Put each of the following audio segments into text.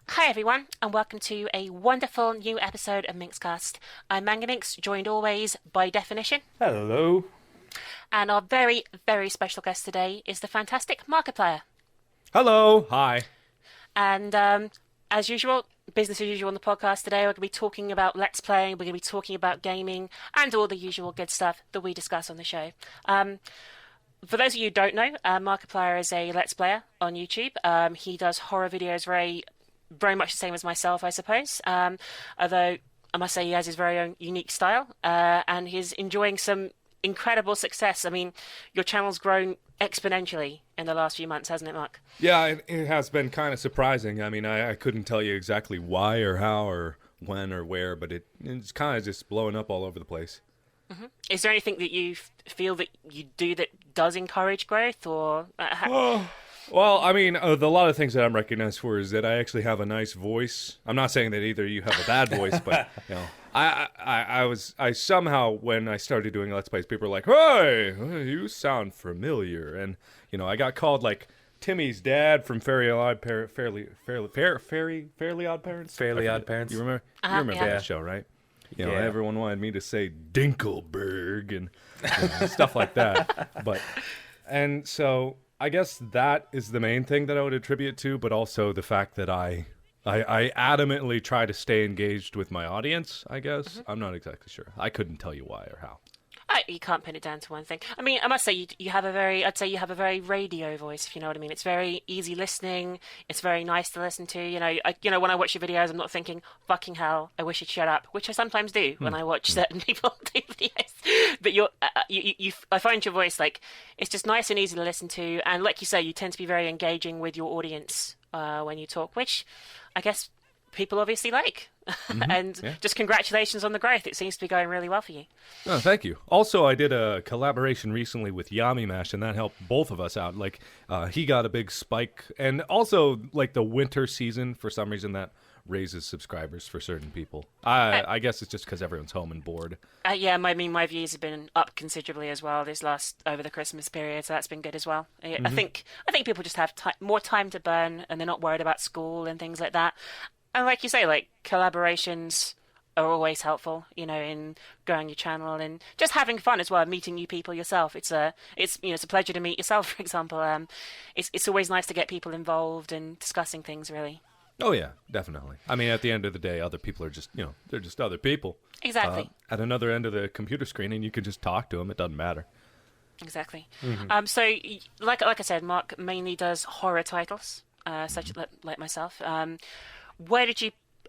Hi everyone, and welcome to a wonderful new episode of Minxcast. I'm Minx, joined always by definition, Hello. and our very, very special guest today is the fantastic Markiplier. Hello. Hi. And as usual, business as usual on the podcast today, we're going to be talking about Let's Play, we're going to be talking about gaming, and all the usual good stuff that we discuss on the show. For those of you who don't know, Markiplier is a Let's Player on YouTube. He does horror videos very much the same as myself, I suppose. Although I must say he has his very own unique style, and he's enjoying some incredible success. I mean, your channel's grown exponentially in the last few months, hasn't it, Mark? Yeah, it has been kind of surprising. I mean, I couldn't tell you exactly why or how or when or where, but it's kind of just blowing up all over the place. Mm-hmm. Is there anything that you feel that you do that does encourage growth, or? Well, I mean, a lot of things that I'm recognized for is that I actually have a nice voice. I'm not saying that either you have a bad voice, but you know, I somehow when I started doing Let's Plays, people were like, "Hey, you sound familiar," and you know, I got called like Timmy's dad from Fairly Odd Parents. Fairly Odd Parents. You remember? You remember yeah. that show, right? You know, Yeah. everyone wanted me to say Dinkelberg and stuff like that. And so I guess that is the main thing that I would attribute to, but also the fact that I adamantly try to stay engaged with my audience, I guess. Mm-hmm. I'm not exactly sure. I couldn't tell you why or how. You can't pin it down to one thing. I mean, I must say you have a very, I'd say you have a very radio voice, if you know what I mean. It's very easy listening. It's very nice to listen to. You know, when I watch your videos, I'm not thinking, "Fucking hell, I wish you'd shut up," which I sometimes do when I watch certain people do videos. But I find your voice like it's just nice and easy to listen to, and like you say, you tend to be very engaging with your audience when you talk, which I guess people obviously like. And yeah. just congratulations on the growth. It seems to be going really well for you. Oh, thank you. Also, I did a collaboration recently with Yami Mash, and that helped both of us out. Like, he got a big spike, and also, like, the winter season, for some reason, that raises subscribers for certain people. I guess it's just because everyone's home and bored. Yeah, my views have been up considerably as well over the Christmas period, so that's been good as well. I think people just have more time to burn, and they're not worried about school and things like that. And like you say, like collaborations are always helpful, you know, in growing your channel and just having fun as well, meeting new people yourself. It's a pleasure to meet yourself, for example. It's always nice to get people involved and discussing things, really. Oh, yeah, definitely. I mean, at the end of the day, other people are just, you know, they're just other people. Exactly. At another end of the computer screen, and you can just talk to them. It doesn't matter. Exactly. So, like I said, Mark mainly does horror titles, such like myself.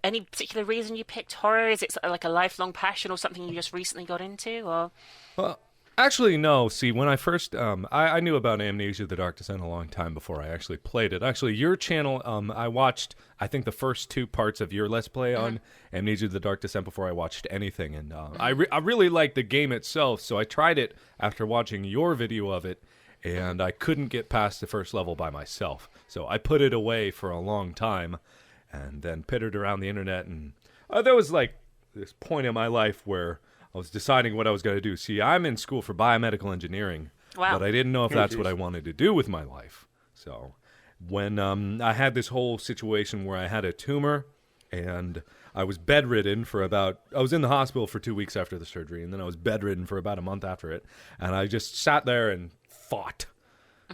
Any particular reason you picked horror? Is it like a lifelong passion or something you just recently got into? Or Well, actually, no. See, when I first, I knew about Amnesia: The Dark Descent a long time before I actually played it. Actually, your channel, I watched, I think, the first two parts of your Let's Play on Amnesia: The Dark Descent before I watched anything. And I really liked the game itself, so I tried it after watching your video of it, and I couldn't get past the first level by myself. So I put it away for a long time, and then pittered around the internet, and there was like this point in my life where I was deciding what I was going to do. See, I'm in school for biomedical engineering, Wow. but I didn't know if that's what I wanted to do with my life. So when I had this whole situation where I had a tumor, and I was bedridden I was in the hospital for 2 weeks after the surgery, and then I was bedridden for about a month after it, and I just sat there and thought.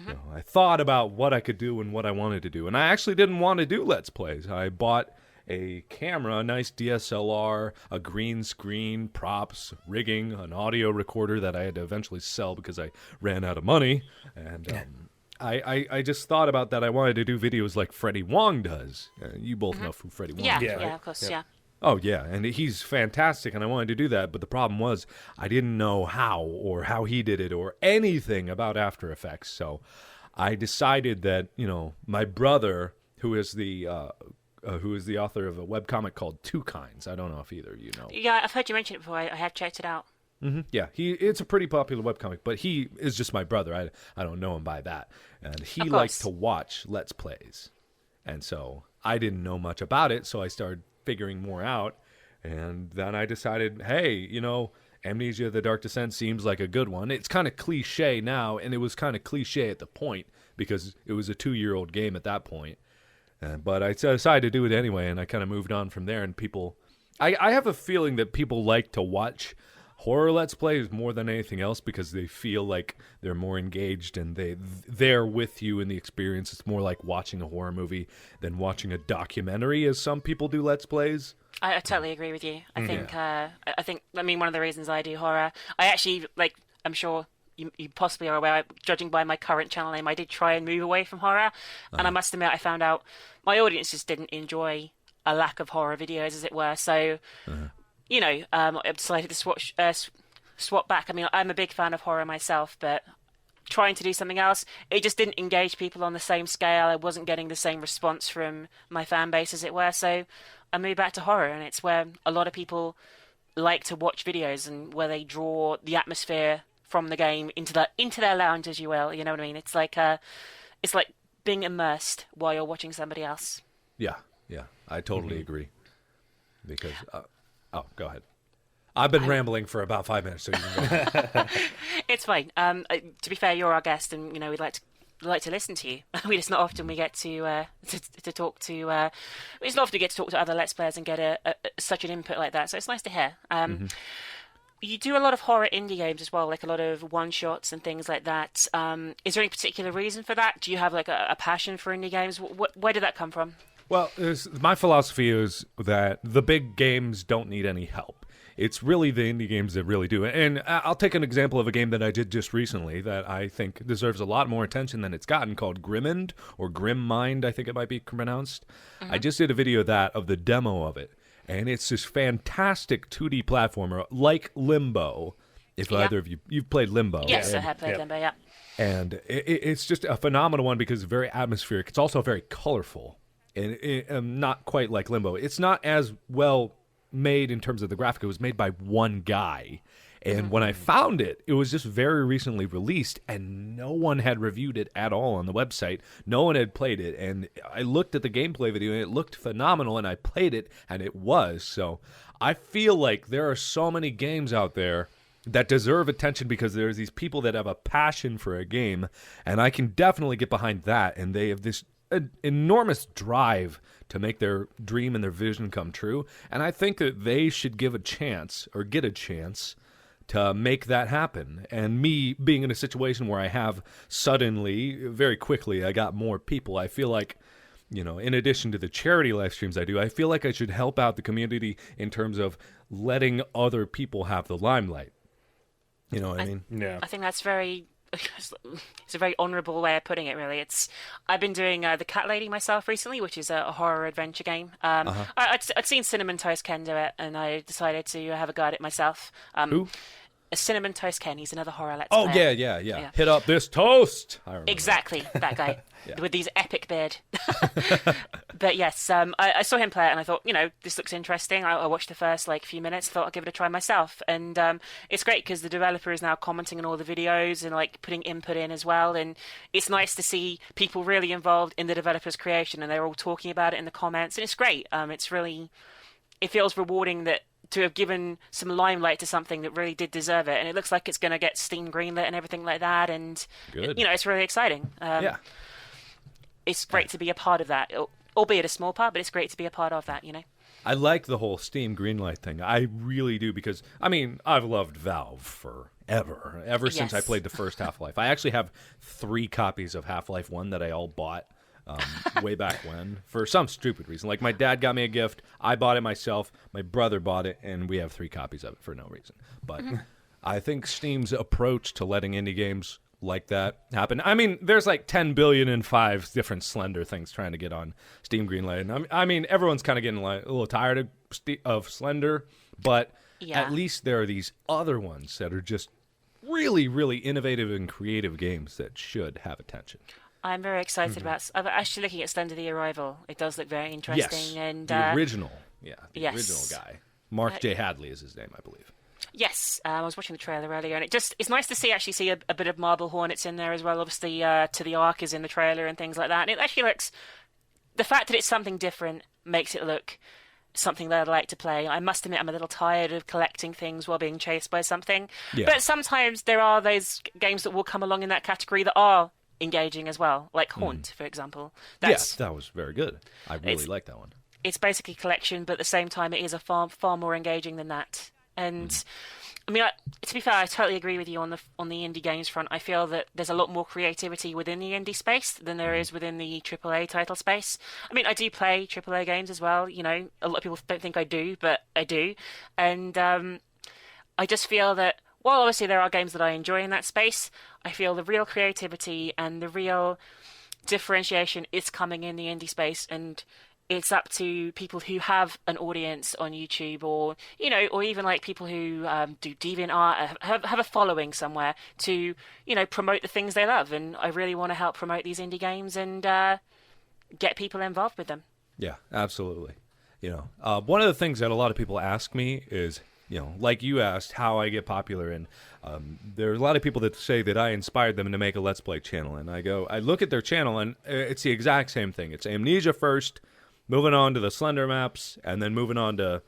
You know, I thought about what I could do and what I wanted to do. And I actually didn't want to do Let's Plays. I bought a camera, a nice DSLR, a green screen, props, rigging, an audio recorder that I had to eventually sell because I ran out of money. And I just thought about that. I wanted to do videos like Freddie Wong does. You both know who Freddie Wong is, yeah, right? of course, yeah. Oh, yeah, and he's fantastic, and I wanted to do that, but the problem was I didn't know how or how he did it or anything about After Effects, so I decided that, you know, my brother, who is the author of a webcomic called Two Kinds, I don't know if either of you know. Yeah, I've heard you mention it before. I have checked it out. Yeah, it's a pretty popular webcomic, but he is just my brother. I don't know him by that, and he likes to watch Let's Plays, and so I didn't know much about it, so I started figuring more out, and then I decided, hey, you know, Amnesia: The Dark Descent seems like a good one. It's kind of cliche now, and it was kind of cliche at the point because it was a 2-year-old game at that point. But I decided to do it anyway, and I kind of moved on from there. And people, I have a feeling that people like to watch horror Let's Plays more than anything else because they feel like they're more engaged and they're with you in the experience. It's more like watching a horror movie than watching a documentary, as some people do Let's Plays. I totally agree with you. I think, I mean, one of the reasons I do horror, I actually, like, I'm sure you possibly are aware, judging by my current channel name, I did try and move away from horror. And I must admit, I found out my audience just didn't enjoy a lack of horror videos, as it were. So, you know, I decided to swap back. I mean, I'm a big fan of horror myself, but trying to do something else, it just didn't engage people on the same scale. I wasn't getting the same response from my fan base, as it were. So I moved back to horror, and it's where a lot of people like to watch videos and where they draw the atmosphere from the game into their lounge, as you will. You know what I mean? It's like being immersed while you're watching somebody else. Yeah, I totally agree. Because, go ahead. I've been rambling for about 5 minutes, so you can go ahead. It's fine. To be fair, you're our guest, and you know we'd like to listen to you. We just not often we get to talk to. It's not often we get to talk to other Let's Players and get such an input like that. So it's nice to hear. You do a lot of horror indie games as well, like a lot of one-shots and things like that. Is there any particular reason for that? Do you have like a passion for indie games? Where did that come from? Well, my philosophy is that the big games don't need any help. It's really the indie games that really do it. And I'll take an example of a game that I did just recently that I think deserves a lot more attention than it's gotten, called Grimmind, or Grim Mind, I think it might be pronounced. I just did a video of the demo of it. And it's this fantastic 2D platformer like Limbo. If either of you've played Limbo. Yes, I have played Limbo, yeah. And it's just a phenomenal one because it's very atmospheric. It's also very colorful. And not quite like Limbo. It's not as well made in terms of the graphic. It was made by one guy. And when I found it, it was just very recently released, and no one had reviewed it at all on the website. No one had played it, and I looked at the gameplay video, and it looked phenomenal, and I played it, and it was. So I feel like there are so many games out there that deserve attention because there's these people that have a passion for a game, and I can definitely get behind that, and they have this enormous drive to make their dream and their vision come true, and I think that they should give a chance, or get a chance, to make that happen. And me being in a situation where I have suddenly, very quickly, I got more people, I feel like, you know, in addition to the charity live streams I do, I feel like I should help out the community in terms of letting other people have the limelight. You know what I mean? Yeah. I think that's it's a very honourable way of putting it, really. I've been doing The Cat Lady myself recently, which is a horror adventure game. I'd seen Cinnamon Toast Ken do it, and I decided to have a go at it myself. Who? Cinnamon Toast Ken. He's another horror Let's Oh, Player. yeah. Hit up this toast. I remember Exactly, that guy. Yeah. With his epic beard. But yes, I saw him play it, and I thought, you know, this looks interesting. I watched the first few minutes, thought I'd give it a try myself. And it's great because the developer is now commenting on all the videos and putting input in as well. And it's nice to see people really involved in the developer's creation, and they're all talking about it in the comments. And it's great. It feels rewarding to have given some limelight to something that really did deserve it. And it looks like it's going to get Steam greenlit and everything like that. And, Good. you know, it's really exciting. Yeah. It's great to be a part of that, albeit a small part, but it's great to be a part of that, you know? I like the whole Steam greenlight thing. I really do because, I mean, I've loved Valve forever. Ever since I played the first Half-Life. I actually have 3 copies of Half-Life 1 that I all bought way back when for some stupid reason. Like, my dad got me a gift. I bought it myself. My brother bought it, and we have 3 copies of it for no reason. But I think Steam's approach to letting indie games like that happen. I mean, there's 10 billion and 5 different Slender things trying to get on Steam Greenlight. And I mean, everyone's kind of getting a little tired of Slender, but at least there are these other ones that are just really, really innovative and creative games that should have attention. I'm very excited about. I'm actually looking at Slender: The Arrival. It does look very interesting. Yes, and the original. Yeah, the yes. original guy. Mark J. Hadley is his name, I believe. Yes, I was watching the trailer earlier, and it's nice to see a bit of Marble Hornets in there as well. Obviously, To the Ark is in the trailer and things like that. And it actually looks. The fact that it's something different makes it look something that I'd like to play. I must admit, I'm a little tired of collecting things while being chased by something. Yeah. But sometimes there are those games that will come along in that category that are engaging as well, like Haunt, for example. Yes, that was very good. I really like that one. It's basically collection, but at the same time, it is a far more engaging than that. And I mean, to be fair, I totally agree with you on the indie games front. I feel that there's a lot more creativity within the indie space than there is within the AAA title space. I mean, I do play AAA games as well. You know, a lot of people don't think I do, but I do. And I just feel that while obviously there are games that I enjoy in that space, I feel the real creativity and the real differentiation is coming in the indie space, and it's up to people who have an audience on YouTube, or you know, or even like people who do DeviantArt, have a following somewhere to, you know, promote the things they love. And I really want to help promote these indie games and get people involved with them. Yeah, absolutely. You know, one of the things that a lot of people ask me is, you know, like you asked, how I get popular, and there are a lot of people that say that I inspired them to make a Let's Play channel, and I look at their channel, and it's the exact same thing. It's Amnesia first, moving on to the Slender maps, and then moving on to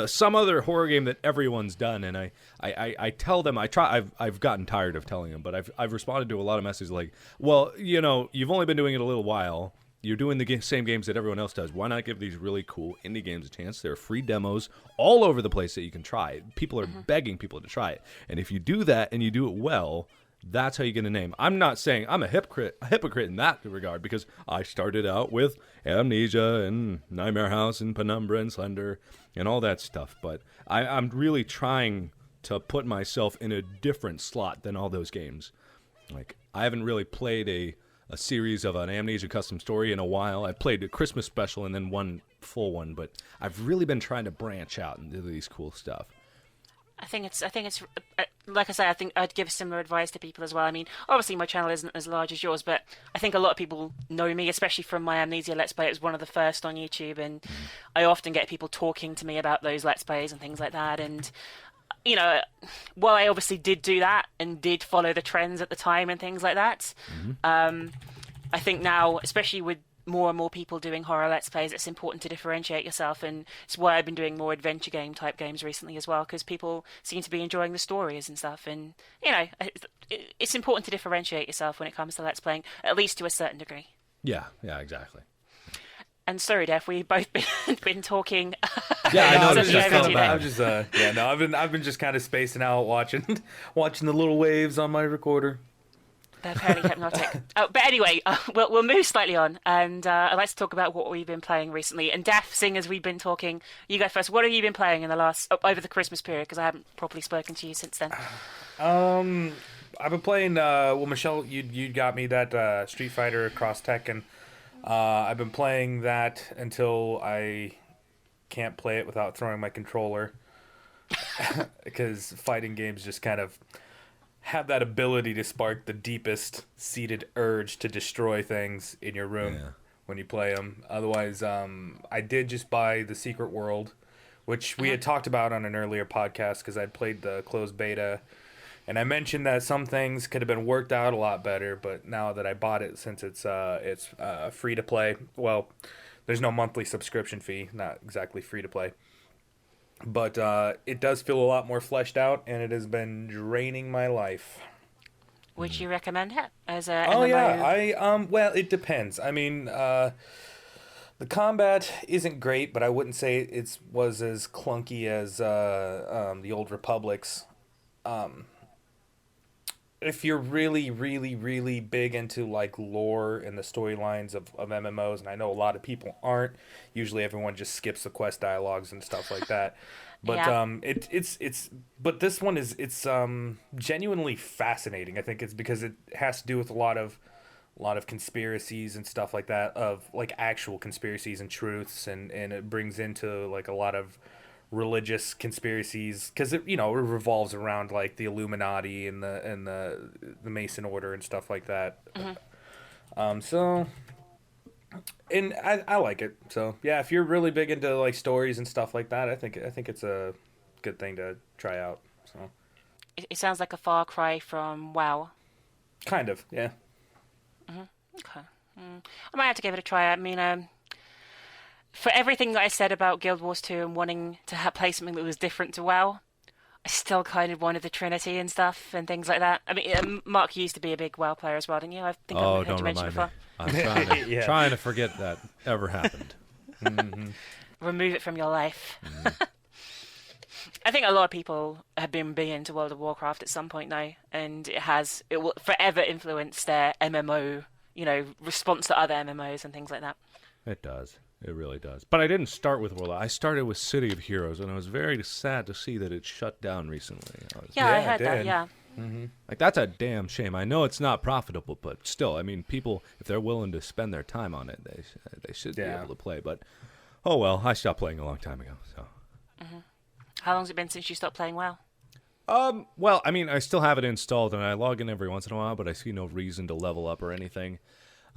some other horror game that everyone's done. And I tell them, I've gotten tired of telling them, but I've responded to a lot of messages like, well, you know, you've only been doing it a little while. You're doing the same games that everyone else does. Why not give these really cool indie games a chance? There are free demos all over the place that you can try. People are begging people to try it. And if you do that and you do it well, that's how you get a name. I'm not saying I'm a hypocrite in that regard, because I started out with Amnesia and Nightmare House and Penumbra and Slender and all that stuff. But I'm really trying to put myself in a different slot than all those games. Like, I haven't really played a series of an Amnesia custom story in a while. I played a Christmas special and then one full one, but I've really been trying to branch out and do these cool stuff. I think it's like I say, I think I'd give similar advice to people as well. I mean, obviously my channel isn't as large as yours, but I think a lot of people know me, especially from my Amnesia Let's Play. It was one of the first on YouTube, and I often get people talking to me about those Let's Plays and things like that. And you know, while I obviously did do that and did follow the trends at the time and things like that, I think now, especially with more and more people doing horror Let's Plays, it's important to differentiate yourself, and it's why I've been doing more adventure game type games recently as well, because people seem to be enjoying the stories and stuff. And you know, it's important to differentiate yourself when it comes to Let's Playing, at least to a certain degree. Yeah, exactly. And sorry, Def, we've both been talking. Yeah, I know. I've been just kind of spacing out, watching the little waves on my recorder. They're fairly hypnotic. But anyway, we'll move slightly on, and I'd like to talk about what we've been playing recently. And Def, seeing as we've been talking, you go first. What have you been playing in the last over the Christmas period? Because I haven't properly spoken to you since then. I've been playing. Well, Michelle, you got me that Street Fighter Cross Tekken. I've been playing that until I can't play it without throwing my controller, because fighting games just kind of have that ability to spark the deepest seated urge to destroy things in your room when you play them. Otherwise, I did just buy The Secret World, which we had talked about on an earlier podcast, because I'd played the closed beta, and I mentioned that some things could have been worked out a lot better. But now that I bought it, since it's free to play, well, there's no monthly subscription fee, not exactly free to play. But it does feel a lot more fleshed out, and it has been draining my life. Would you recommend it as a Oh, MMO? yeah. Well, it depends. I mean, the combat isn't great, but I wouldn't say it was as clunky as the Old Republic's. If you're really, really, really big into like lore and the storylines of MMOs, and I know a lot of people aren't. Usually, everyone just skips the quest dialogues and stuff like that. But but this one it's genuinely fascinating. I think it's because it has to do with a lot of conspiracies and stuff like that, of like actual conspiracies and truths, and it brings into like a lot of religious conspiracies, because it revolves around like the Illuminati and the Mason Order and stuff like that. So, and I like it. So yeah, if you're really big into like stories and stuff like that, I think it's a good thing to try out. So it sounds like a far cry from WoW. Kind of, yeah. Okay. I might have to give it a try. I mean, for everything that I said about Guild Wars 2 and wanting to play something that was different to WoW, I still kind of wanted the Trinity and stuff and things like that. I mean, Mark used to be a big WoW player as well, didn't you? I think Oh, I've heard don't you mention remind me. before. I'm trying to, Yeah. trying to forget that ever happened. Remove it from your life. I think a lot of people have been big into World of Warcraft at some point now, and it will forever influence their MMO, response to other MMOs and things like that. It does. It really does. But I didn't start with World. I started with City of Heroes, and I was very sad to see that it shut down recently. Yeah, I Yeah, heard it that. did. Yeah. Like, that's a damn shame. I know it's not profitable, but still, I mean, people, if they're willing to spend their time on it, they should be Yeah. able to play. But, oh well, I stopped playing a long time ago, so. How long's it been since you stopped playing WoW? Well, I mean, I still have it installed, and I log in every once in a while, but I see no reason to level up or anything.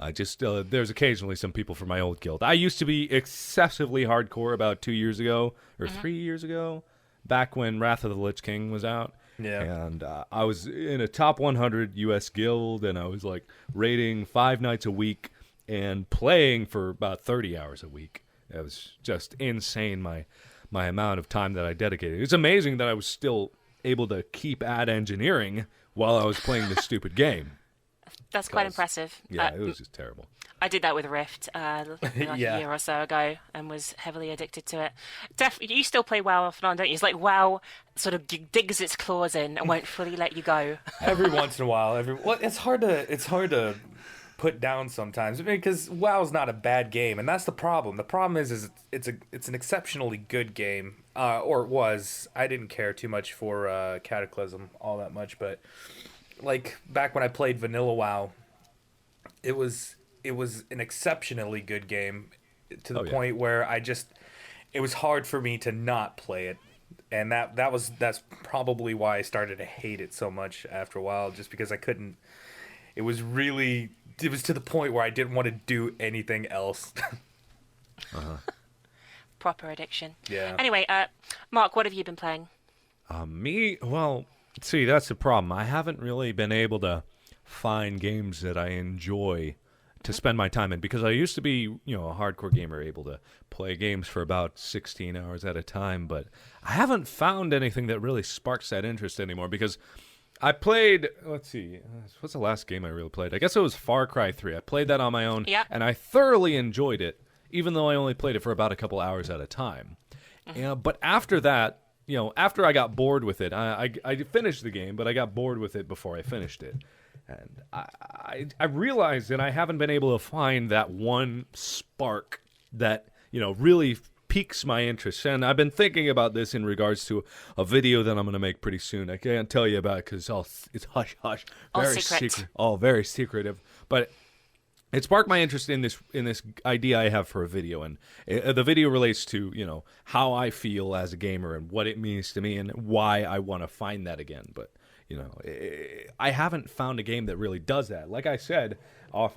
There's occasionally some people from my old guild. I used to be excessively hardcore about 2 years ago, or 3 years ago, back when Wrath of the Lich King was out. Yeah. And I was in a top 100 U.S. guild, and I was, like, raiding 5 nights a week and playing for about 30 hours a week. It was just insane, my amount of time that I dedicated. It's amazing that I was still able to keep at engineering while I was playing this stupid game. That's quite impressive. Yeah, it was just terrible. I did that with Rift like Yeah. a year or so ago and was heavily addicted to it. You still play WoW off and on, don't you? It's like WoW sort of digs its claws in and won't fully let you go. Every once in a while, it's hard to put down sometimes because WoW's not a bad game, and that's the problem. The problem is it's an exceptionally good game, or it was. I didn't care too much for Cataclysm all that much, but like back when I played Vanilla WoW, it was an exceptionally good game to the point where it was hard for me to not play it. And that's probably why I started to hate it so much after a while, just because I couldn't. It was to the point where I didn't want to do anything else. Proper addiction. Yeah. Anyway, Mark, what have you been playing? Me? Well, see, that's the problem. I haven't really been able to find games that I enjoy to spend my time in, because I used to be, a hardcore gamer, able to play games for about 16 hours at a time, but I haven't found anything that really sparks that interest anymore, because I played, let's see, what's the last game I really played? I guess it was Far Cry 3. I played that on my own, and I thoroughly enjoyed it, even though I only played it for about a couple hours at a time. But after that, after I got bored with it, I finished the game, but I got bored with it before I finished it. And I realized that I haven't been able to find that one spark that, really piques my interest. And I've been thinking about this in regards to a video that I'm going to make pretty soon. I can't tell you about it because it's hush-hush. Very secret. Very secretive. But it sparked my interest in this idea I have for a video. And the video relates to, how I feel as a gamer and what it means to me and why I want to find that again. But I haven't found a game that really does that. Like I said, off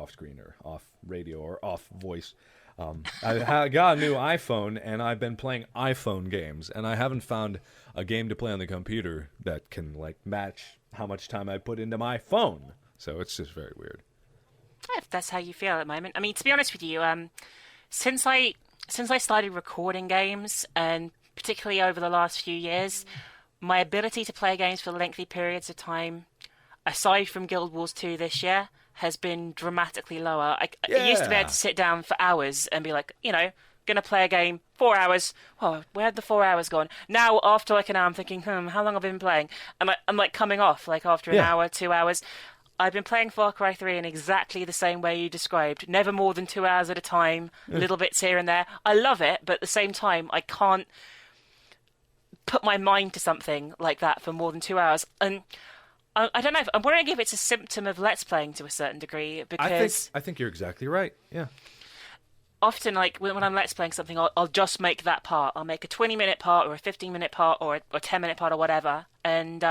screen or off radio or off voice, I got a new iPhone and I've been playing iPhone games, and I haven't found a game to play on the computer that can match how much time I put into my phone. So it's just very weird. If that's how you feel at the moment. I mean, to be honest with you, since I started recording games, and particularly over the last few years, my ability to play games for lengthy periods of time, aside from Guild Wars 2 this year, has been dramatically lower. I used to be able to sit down for hours and be like, gonna play a game, 4 hours. Oh, where'd the 4 hours gone? Now, after an hour, I'm thinking, how long have I been playing? I'm coming off, after an hour, 2 hours. I've been playing Far Cry 3 in exactly the same way you described. Never more than 2 hours at a time, little bits here and there. I love it, but at the same time, I can't put my mind to something like that for more than 2 hours. And I don't know. I'm wondering if it's a symptom of Let's Playing to a certain degree, because I think you're exactly right. Yeah. often, when I'm Let's Playing something, I'll just make that part. I'll make a 20-minute part or a 15-minute part or a 10-minute part or whatever, and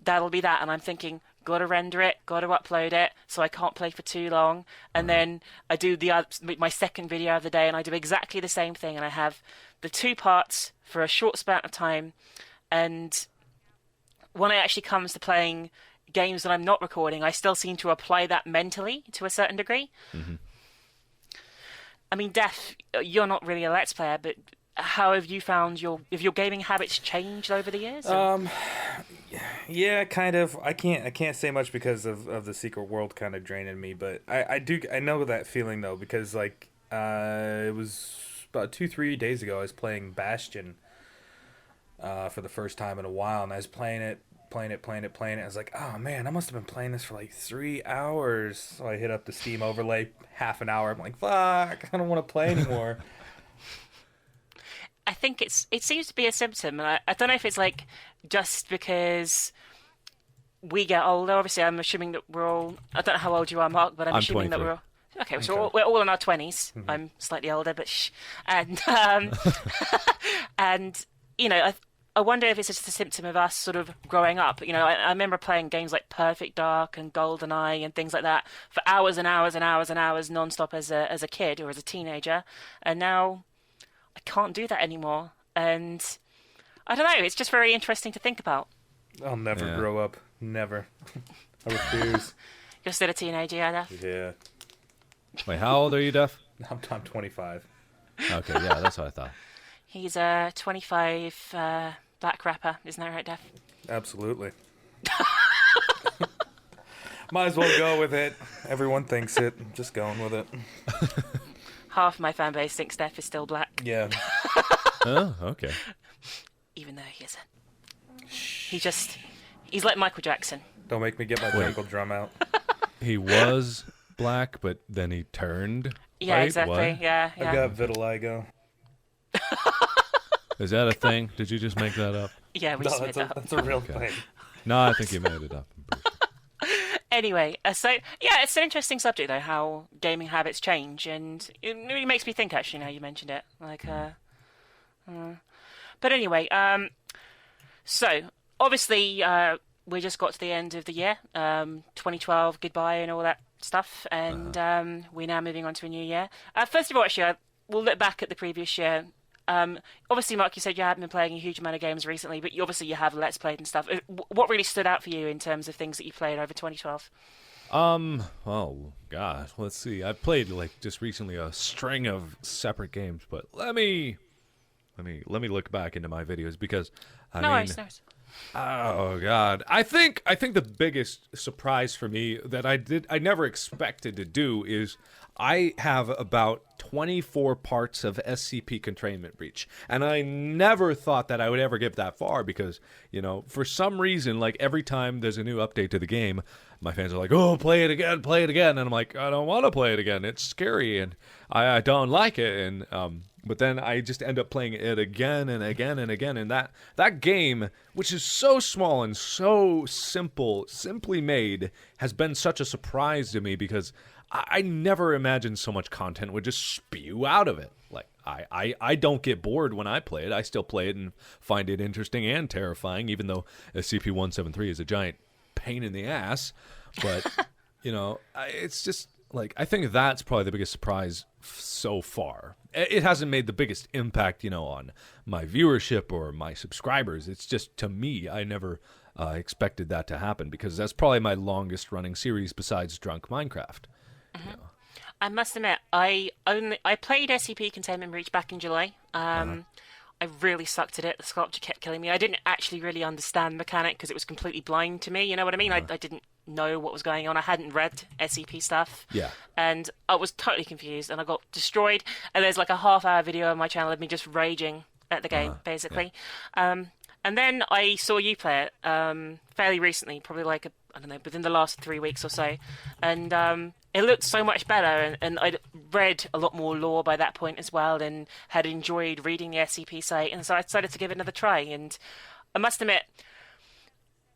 that'll be that. And I'm thinking, got to render it, got to upload it, so I can't play for too long. And then I do my second video of the day, and I do exactly the same thing. And I have the 2 parts for a short span of time. And when it actually comes to playing games that I'm not recording, I still seem to apply that mentally to a certain degree. Mm-hmm. I mean, Def, you're not really a Let's Player, but how have you found have your gaming habits changed over the years? Yeah, kind of. I can't say much because of the secret world kind of draining me, but I know that feeling though, because like it was about 2-3 days ago I was playing Bastion for the first time in a while, and I was playing it. I was like, oh man, I must have been playing this for like 3 hours. So I hit up the Steam overlay, half an hour. I'm like, fuck, I don't want to play anymore. I think it seems to be a symptom. I don't know if it's like just because we get older. Obviously, I'm assuming that we're all. I don't know how old you are, Mark, but I'm assuming 23. that we're all. Okay, so we're all in our 20s. Mm-hmm. I'm slightly older, but shh. And and you know, I wonder if it's just a symptom of us sort of growing up. You know, I remember playing games like Perfect Dark and GoldenEye and things like that for hours and hours and hours and hours non-stop as a kid or as a teenager, and now I can't do that anymore. And I don't know. It's just very interesting to think about. I'll never grow up. Never. I refuse. You're still a teenager, yeah, Def? Yeah. Wait, how old are you, Def? I'm 25. Okay, yeah, that's what I thought. He's a 25 black rapper, isn't that right, Def? Absolutely. Might as well go with it. Everyone thinks it. I'm just going with it. Half my fan base thinks Def is still black. Yeah. Oh, okay. Even though he isn't. He's like Michael Jackson. Don't make me get my jungle drum out. He was black, but then he turned. Yeah, right? exactly. What? Yeah. I got vitiligo. Is that a thing? Did you just make that up? Yeah, we just made that up. That's a real thing. No, I think you made it up. Anyway, so yeah, it's an interesting subject though, how gaming habits change, and it really makes me think. Actually, now you mentioned it, like, but anyway, so obviously we just got to the end of the year, 2012, goodbye, and all that stuff, and we're now moving on to a new year. First of all, actually, we'll look back at the previous year. Obviously, Mark, you said you hadn't been playing a huge amount of games recently, but obviously you have Let's Played and stuff. What really stood out for you in terms of things that you played over 2012? Oh, God, let's see. I played, like, just recently a string of separate games, but let me look back into my videos, because, I mean... No. Oh, God. I think the biggest surprise for me that I never expected to do is I have about 24 parts of SCP Containment Breach, and I never thought that I would ever get that far because, you know, for some reason, like, every time there's a new update to the game, my fans are like, oh, play it again, and I'm like, I don't want to play it again. It's scary, and I don't like it, and but then I just end up playing it again and again and again, and that game, which is so small and so simply made, has been such a surprise to me because I never imagined so much content would just spew out of it. Like, I don't get bored when I play it. I still play it and find it interesting and terrifying, even though SCP-173 is a giant pain in the ass. But, you know, it's just, like, I think that's probably the biggest surprise so far. It hasn't made the biggest impact, you know, on my viewership or my subscribers. It's just, to me, I never expected that to happen because that's probably my longest running series besides Drunk Minecraft. Mm-hmm. You know. I must admit, I played SCP Containment Breach back in July. I really sucked at it. The sculpture kept killing me. I didn't actually really understand the mechanic because it was completely blind to me. You know what I mean? I didn't know what was going on. I hadn't read SCP stuff. Yeah. And I was totally confused and I got destroyed. And there's like a half-hour video on my channel of me just raging at the game, basically. Yeah. And then I saw you play it fairly recently, probably like, I don't know, within the last 3 weeks or so. And it looked so much better, and I'd read a lot more lore by that point as well, and had enjoyed reading the SCP site, and so I decided to give it another try. And I must admit,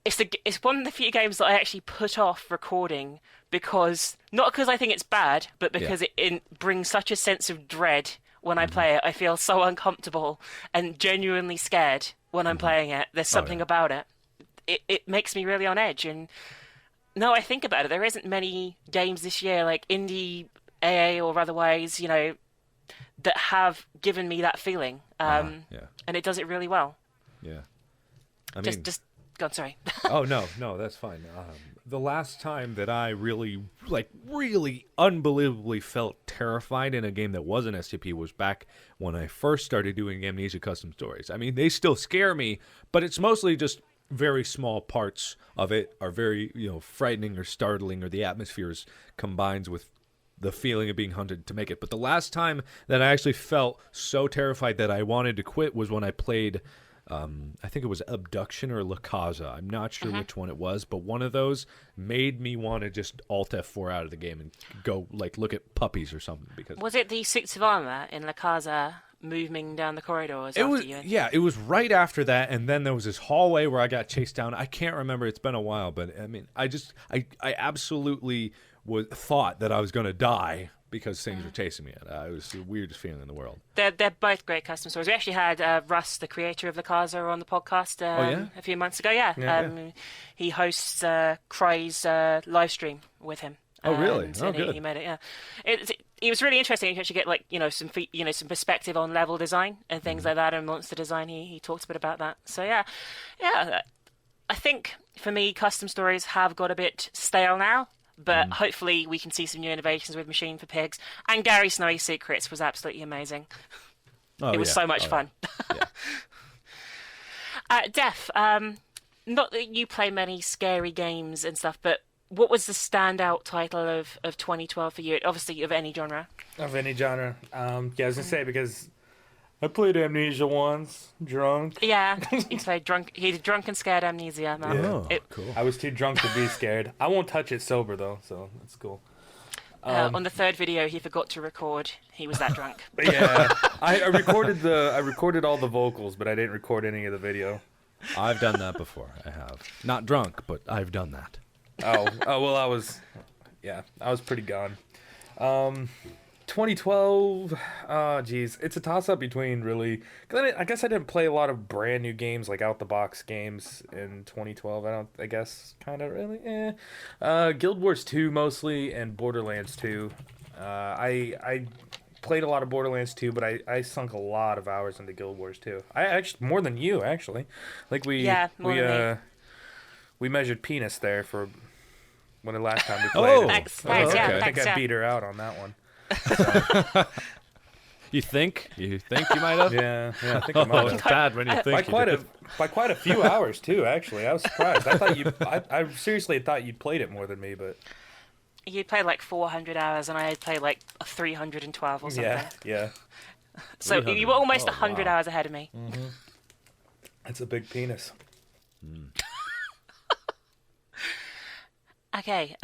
it's one of the few games that I actually put off recording because, not because I think it's bad, but because it brings such a sense of dread when I play it. I feel so uncomfortable and genuinely scared when I'm playing it. There's something about it. It makes me really on edge. And no, I think about it. There isn't many games this year, like indie, AA or otherwise, you know, that have given me that feeling. And it does it really well. Yeah. I mean, just go on, sorry. Oh, no, that's fine. the last time that I really unbelievably felt terrified in a game that wasn't SCP was back when I first started doing Amnesia custom stories. I mean, they still scare me, but it's mostly just very small parts of it are very, frightening or startling, or the atmospheres combines with the feeling of being hunted to make it. But the last time that I actually felt so terrified that I wanted to quit was when I played I think it was Abduction or La Casa. I'm not sure which one it was, but one of those made me want to just Alt F4 out of the game and go look at puppies or something. Because was it the suits of armor in La Casa moving down the corridors? It was right after that, and then there was this hallway where I got chased down. I can't remember. It's been a while, but I mean, I absolutely thought that I was going to die because things were chasing me. It was the weirdest feeling in the world. They're both great custom stories. We actually had Russ, the creator of La Casa, on the podcast a few months ago. He hosts Cry's live stream with him. Oh, really? Good. He made it. Yeah, it was really interesting. You actually get some perspective on level design and things like that, and monster design. He talked a bit about that. So yeah. I think for me, custom stories have got a bit stale now. But hopefully we can see some new innovations with Machine for Pigs. And Gary Snowy's Secrets was absolutely amazing. It was so much fun. Yeah. Def, not that you play many scary games and stuff, but what was the standout title of 2012 for you? Obviously of any genre. Of any genre. I was going to say, because I played Amnesia once, drunk. Yeah, he played drunk. He did drunk and scared Amnesia. Man. Yeah, cool. I was too drunk to be scared. I won't touch it sober though, so that's cool. On the third video, he forgot to record. He was that drunk. Yeah, I recorded all the vocals, but I didn't record any of the video. I've done that before. I have not drunk, but I've done that. Oh well, I was pretty gone. 2012, geez, it's a toss-up between really, cause I guess I didn't play a lot of brand new games, like out-the-box games in 2012, Guild Wars 2 mostly, and Borderlands 2. I played a lot of Borderlands 2, but I sunk a lot of hours into Guild Wars 2. I actually, more than you, actually. Like we measured penis there for when the last time we played. Thanks. I Okay. think I beat her out on that one. You think you might have? Yeah, I think I might It's have. bad when you think By quite a few hours too. Actually, I was surprised. I seriously thought you'd played it more than me, but You played like 400 hours, and I had played like 312 or something. Yeah. So you were almost 100 hours ahead of me. Mm-hmm. That's a big penis. Okay.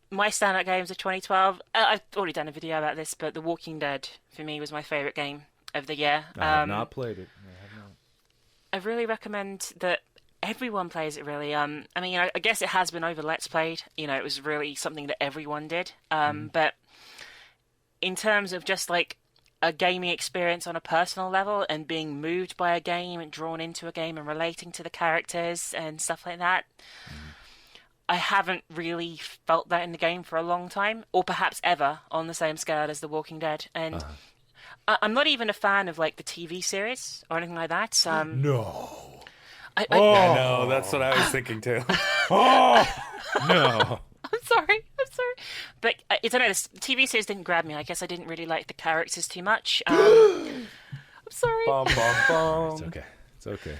My standout games of 2012. I've already done a video about this, but The Walking Dead for me was my favorite game of the year. I have not played it. I really recommend that everyone plays it. Really. I mean, I guess it has been over Let's Played. It was really something that everyone did. But in terms of just like a gaming experience on a personal level and being moved by a game and drawn into a game and relating to the characters and stuff like that. I haven't really felt that in the game for a long time, or perhaps ever, on the same scale as The Walking Dead. And I'm not even a fan of like the TV series or anything like that. No. I know, that's what I was thinking too. No. I'm sorry. But I don't know, the TV series didn't grab me. I guess I didn't really like the characters too much. I'm sorry. Bum, bum, bum. It's okay.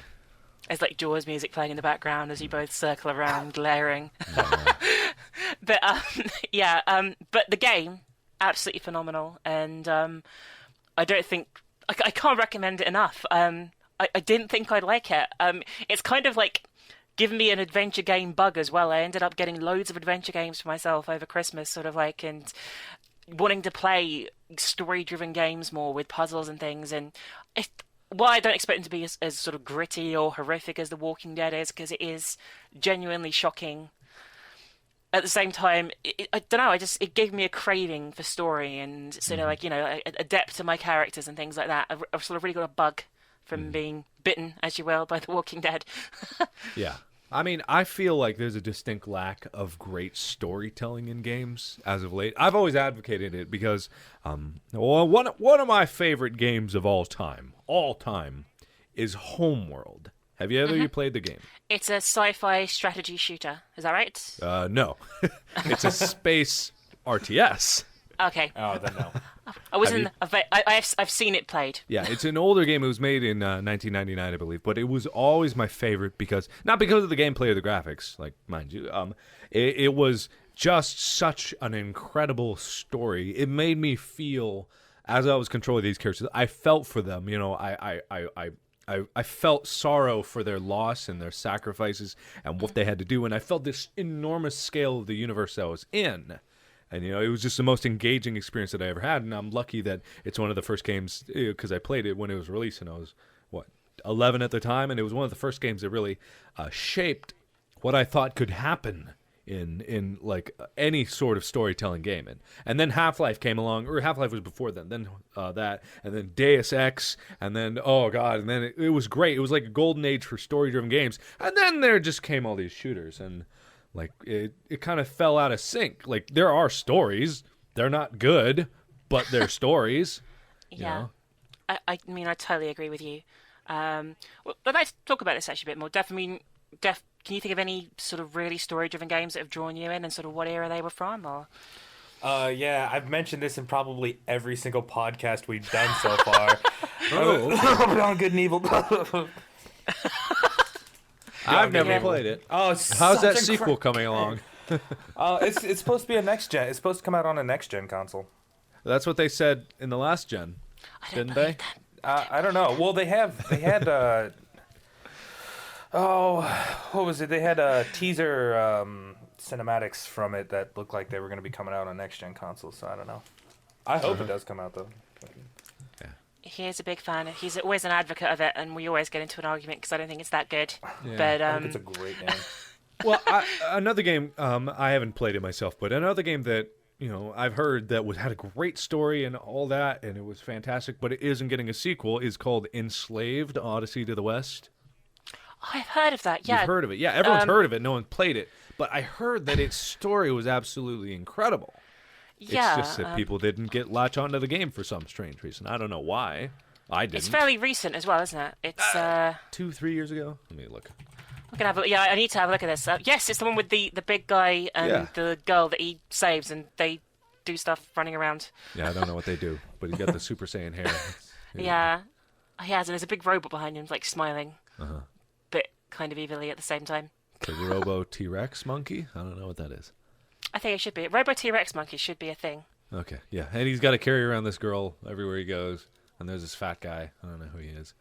There's like Jaws music playing in the background as you both circle around, glaring. But but the game, absolutely phenomenal, and I don't think I can't recommend it enough. I didn't think I'd like it. It's kind of like given me an adventure game bug as well. I ended up getting loads of adventure games for myself over Christmas, sort of like, and wanting to play story-driven games more with puzzles and things, and well, I don't expect them to be as sort of gritty or horrific as The Walking Dead is, because it is genuinely shocking. At the same time, I don't know, it gave me a craving for story and sort of like, a depth to my characters and things like that. I've sort of really got a bug from being bitten, as you will, by The Walking Dead. Yeah. I mean, I feel like there's a distinct lack of great storytelling in games as of late. I've always advocated it because one of my favorite games of all time, is Homeworld. Have you ever played the game? It's a sci-fi strategy shooter. Is that right? No. It's a space RTS. Okay. Oh, then no. I've seen it played. Yeah, it's an older game. It was made in 1999, I believe, but it was always my favorite because not because of the gameplay or the graphics, like mind you. It was just such an incredible story. It made me feel, as I was controlling these characters, I felt for them. You know, I felt sorrow for their loss and their sacrifices and what they had to do, and I felt this enormous scale of the universe I was in. And, you know, it was just the most engaging experience that I ever had. And I'm lucky that it's one of the first games, because I played it when it was released, and I was, 11 at the time. And it was one of the first games that really shaped what I thought could happen in like any sort of storytelling game. And then Half-Life came along, or Half-Life was before then that, and then Deus Ex, and then, oh, God, and then it was great. It was like a golden age for story-driven games. And then there just came all these shooters, and like, it kind of fell out of sync. Like, there are stories. They're not good, but they're stories. Yeah. I mean, I totally agree with you. Well, I'd like to talk about this actually a bit more. Def, can you think of any sort of really story-driven games that have drawn you in and sort of what era they were from? Or? Yeah, I've mentioned this in probably every single podcast we've done so far. On Good and Evil. I've never played it. Oh, how's that sequel coming along? It's supposed to be a next gen. It's supposed to come out on a next gen console. That's what they said in the last gen, didn't they? I don't know. Well, they had what was it? They had teaser cinematics from it that looked like they were going to be coming out on next gen consoles. So I don't know. I hope it does come out though. He is a big fan. He's always an advocate of it, and we always get into an argument because I don't think it's that good. Yeah. But I think it's a great game. Well, another game, I haven't played it myself, but another game that, you know, I've heard that had a great story and all that, and it was fantastic, but it isn't getting a sequel, is called Enslaved: Odyssey to the West. I've heard of that, yeah. You've heard of it. Yeah, everyone's heard of it. No one played it. But I heard that its story was absolutely incredible. Yeah, it's just that people didn't latch onto the game for some strange reason. I don't know why. I didn't. It's fairly recent as well, isn't it? It's 2-3 years ago. Let me look. I'm gonna have I need to have a look at this. Yes, it's the one with the big guy and the girl that he saves, and they do stuff running around. Yeah, I don't know what they do, but he's got the Super Saiyan hair. Yeah, he has, and there's a big robot behind him, like smiling, but kind of evilly at the same time. The Robo T-Rex monkey? I don't know what that is. I think it should be. Robo T-Rex monkey should be a thing. Okay, yeah. And he's got to carry around this girl everywhere he goes. And there's this fat guy. I don't know who he is.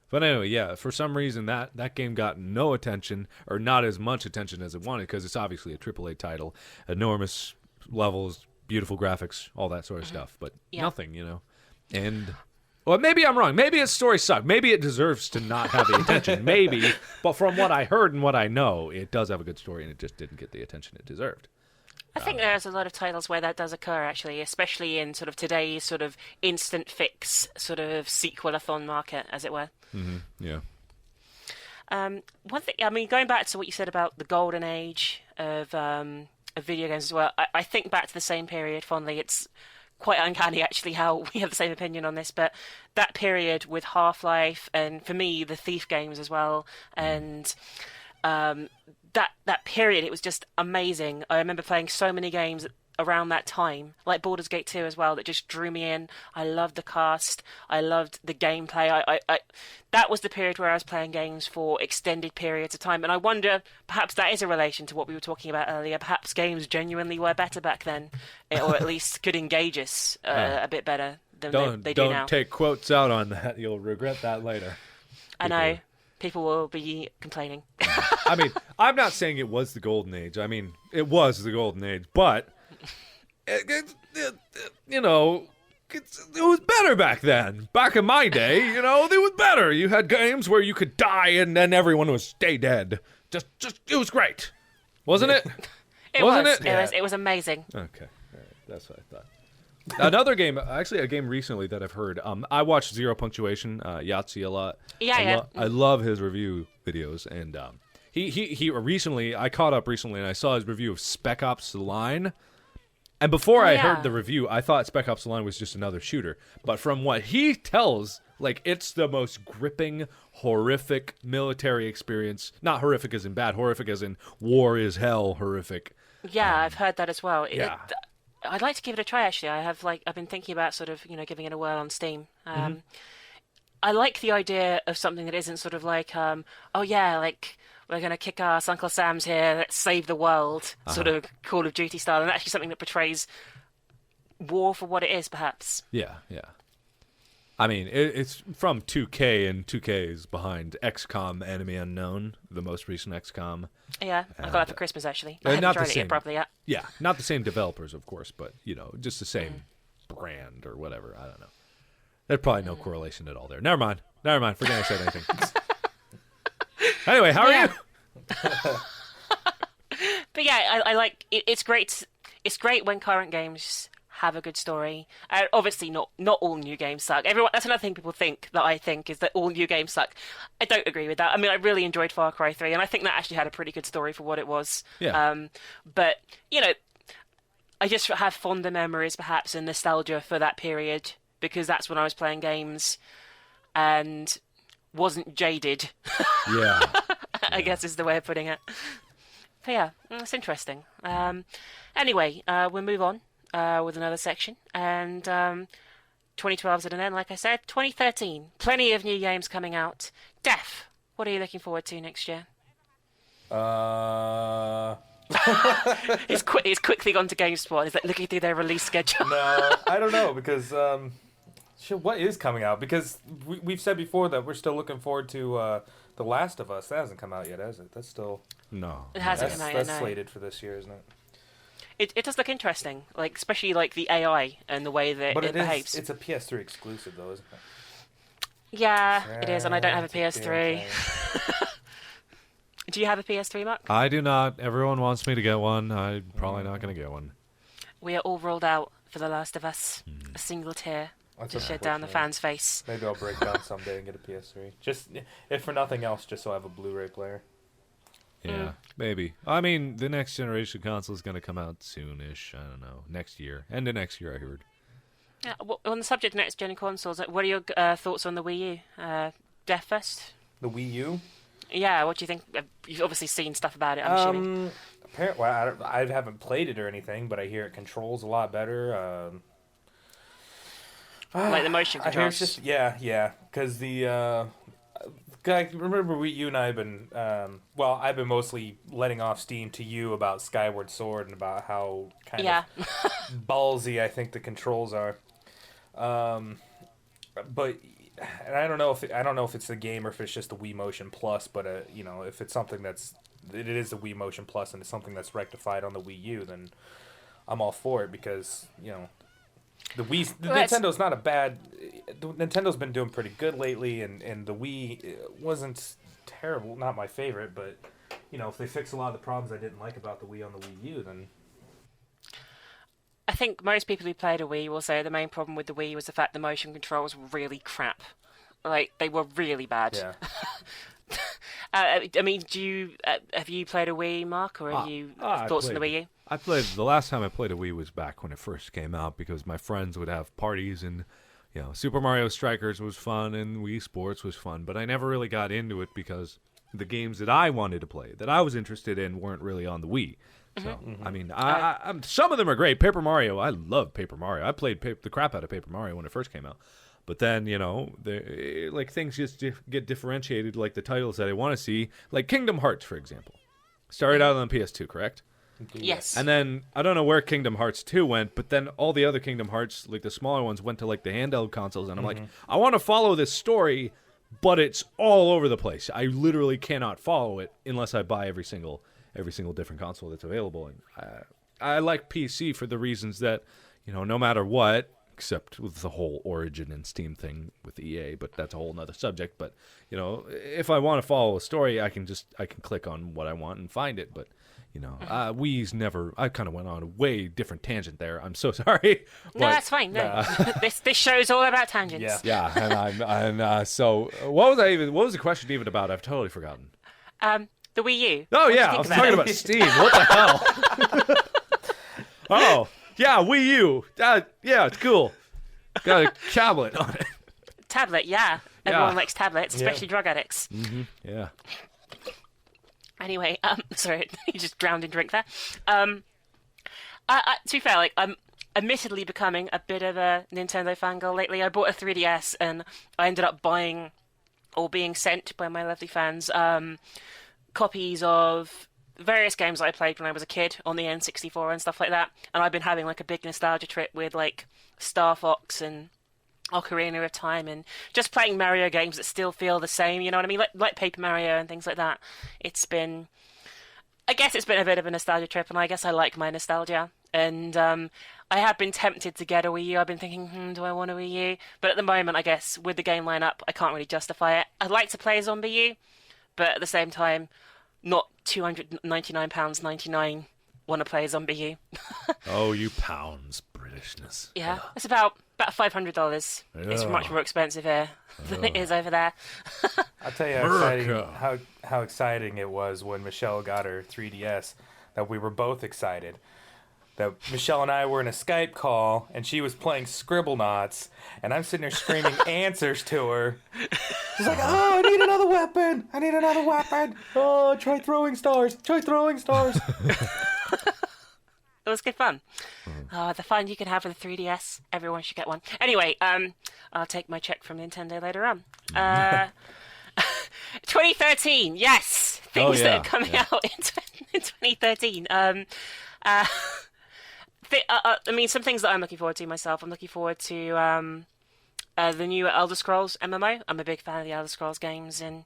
But anyway, yeah, for some reason that game got no attention, or not as much attention as it wanted, because it's obviously a AAA title. Enormous levels, beautiful graphics, all that sort of stuff. But nothing, you know. And... well, maybe I'm wrong. Maybe its story sucked. Maybe it deserves to not have the attention. Maybe. But from what I heard and what I know, it does have a good story, and it just didn't get the attention it deserved. I think there's a lot of titles where that does occur, actually, especially in sort of today's sort of instant fix sort of sequel-a-thon market, as it were. Mm-hmm. Yeah. One thing, I mean, going back to what you said about the golden age of video games as well, I think back to the same period fondly. It's quite uncanny, actually, how we have the same opinion on this, but that period with Half-Life, and for me, the Thief games as well, and that period, it was just amazing. I remember playing so many games around that time, like Baldur's Gate 2 as well, that just drew me in. I loved the cast. I loved the gameplay. That was the period where I was playing games for extended periods of time, and I wonder, perhaps that is a relation to what we were talking about earlier. Perhaps games genuinely were better back then, or at least could engage us a bit better than they do now. Don't take quotes out on that. You'll regret that later. I know. People will be complaining. I mean, I'm not saying it was the golden age. I mean, it was the golden age, but you know, it was better back then. Back in my day, you know, it was better. You had games where you could die and then everyone would stay dead. Just it was great, wasn't it? Wasn't it? It was amazing. Okay, all right, that's what I thought. Another game, actually a game recently that I've heard. I watched Zero Punctuation, Yahtzee a lot. Yeah, I love his review videos, and he recently, I caught up recently, and I saw his review of Spec Ops: The Line. And before I heard the review, I thought Spec Ops: The Line was just another shooter. But from what he tells, Like, it's the most gripping, horrific military experience. Not horrific as in bad, horrific as in war is hell horrific. Yeah, I've heard that as well. Yeah. I'd like to give it a try. Actually, I've been thinking about sort of giving it a whirl on Steam. I like the idea of something that isn't sort of like, oh yeah, like we're gonna kick ass, Uncle Sam's here, let's save the world, sort of Call of Duty style, and actually something that portrays war for what it is, perhaps. Yeah. I mean, it's from 2K, and 2K is behind XCOM Enemy Unknown, the most recent XCOM. Yeah, I got that for Christmas, actually. I haven't not tried the it same. yet properly yet. Yeah, not the same developers, of course, but, just the same brand or whatever. I don't know. There's probably no correlation at all there. Never mind. Forget I said anything. Anyway, how are you? But yeah, I like it. It's great. It's great when current games have a good story. Obviously, not all new games suck. That's another thing people think that I think is that all new games suck. I don't agree with that. I mean, I really enjoyed Far Cry 3, and I think that actually had a pretty good story for what it was. Yeah. But I just have fonder memories, perhaps, and nostalgia for that period because that's when I was playing games and wasn't jaded. Yeah. I guess is the way of putting it. But yeah, it's interesting. Anyway, we'll move on with another section. And 2012's at an end, like I said. 2013, plenty of new games coming out. Def, what are you looking forward to next year? He's quickly gone to GameSpot. He's like looking through their release schedule. No, I don't know because what is coming out? Because we've said before that we're still looking forward to The Last of Us. That hasn't come out yet, has it? That's still It hasn't come out yet. That's slated for this year, isn't it? It does look interesting, like especially like the AI and the way that it behaves. It's a PS3 exclusive though, isn't it? Yeah, it is, and I don't have a PS3. Okay. Do you have a PS3, Mark? I do not. Everyone wants me to get one. I'm probably not going to get one. We are all rolled out for The Last of Us. A single tear That's to shed down the fan's face. Maybe I'll break down someday and get a PS3. Just if for nothing else, just so I have a Blu-ray player. Yeah, maybe. I mean, the next generation console is going to come out soonish. I don't know. Next year. End of next year, I heard. Yeah, well, on the subject of next-gen consoles, what are your thoughts on the Wii U? Def first? The Wii U? Yeah, what do you think? You've obviously seen stuff about it, I'm assuming. Apparently, I haven't played it or anything, but I hear it controls a lot better. Like the motion controls. I hear it's just yeah, because the guy. Remember, you and I have been I've been mostly letting off steam to you about Skyward Sword and about how kind of ballsy I think the controls are. But. And I don't know if it's the game or if it's just the Wii Motion Plus, but if it's something it is the Wii Motion Plus and it's something that's rectified on the Wii U, then I'm all for it because Nintendo's not a bad. Nintendo's been doing pretty good lately, and the Wii wasn't terrible, not my favorite, but if they fix a lot of the problems I didn't like about the Wii on the Wii U, then. I think most people who played a Wii will say the main problem with the Wii was the fact the motion controls were really crap. Like, they were really bad. Yeah. I mean, have you played a Wii, Mark, or have you thoughts on the Wii U? The last time I played a Wii was back when it first came out because my friends would have parties and, Super Mario Strikers was fun and Wii Sports was fun, but I never really got into it because the games that I wanted to play, that I was interested in, weren't really on the Wii. So, I mean, some of them are great. Paper Mario, I love Paper Mario. I played the crap out of Paper Mario when it first came out. But then, things just get differentiated, like the titles that I want to see. Like Kingdom Hearts, for example. Started out on PS2, correct? Yes. And then, I don't know where Kingdom Hearts 2 went, but then all the other Kingdom Hearts, like the smaller ones, went to like the handheld consoles. And I'm like, I want to follow this story, but it's all over the place. I literally cannot follow it unless I buy every single different console that's available. And I like PC for the reasons that, no matter what, except with the whole Origin and Steam thing with EA, but that's a whole nother subject. But, if I want to follow a story, I can click on what I want and find it. But, Wii's never, I kind of went on a way different tangent there. I'm so sorry. No, that's fine. No. This show's all about tangents. Yeah. So what was the question even about? I've totally forgotten. The Wii U. Oh, yeah, I was talking about Steam. What the hell? Oh, yeah, Wii U. Yeah, it's cool. Got a tablet on it. tablet, yeah. Everyone likes tablets, especially drug addicts. Mm-hmm. Yeah. Anyway, sorry, you just drowned in drink there. To be fair, like, I'm admittedly becoming a bit of a Nintendo fangirl lately. I bought a 3DS and I ended up buying, or being sent by my lovely fans, copies of various games that I played when I was a kid on the N64 and stuff like that. And I've been having like a big nostalgia trip with like Star Fox and Ocarina of Time and just playing Mario games that still feel the same, you know what I mean? Like Paper Mario and things like that. I guess it's been a bit of a nostalgia trip, and I guess I like my nostalgia. And I have been tempted to get a Wii U. I've been thinking, do I want a Wii U? But at the moment, I guess, with the game lineup, I can't really justify it. I'd like to play Zombie U, but at the same time, not £299.99 want to play Zombie U. Oh, you pounds, Britishness. Yeah, it's about $500. It's much more expensive here than it is over there. I'll tell you how exciting it was when Michelle got her 3DS, that we were both excited. That Michelle and I were in a Skype call, and she was playing Scribblenauts, and I'm sitting there screaming answers to her. She's like, oh, I need another weapon. I need another weapon. Oh, try throwing stars. Try throwing stars. It was good fun. The fun you can have with a 3DS. Everyone should get one. Anyway, I'll take my check from Nintendo later on. 2013, yes! Things that are coming out in 2013. I mean, some things that I'm looking forward to myself. I'm looking forward to the new Elder Scrolls MMO. I'm a big fan of the Elder Scrolls games, and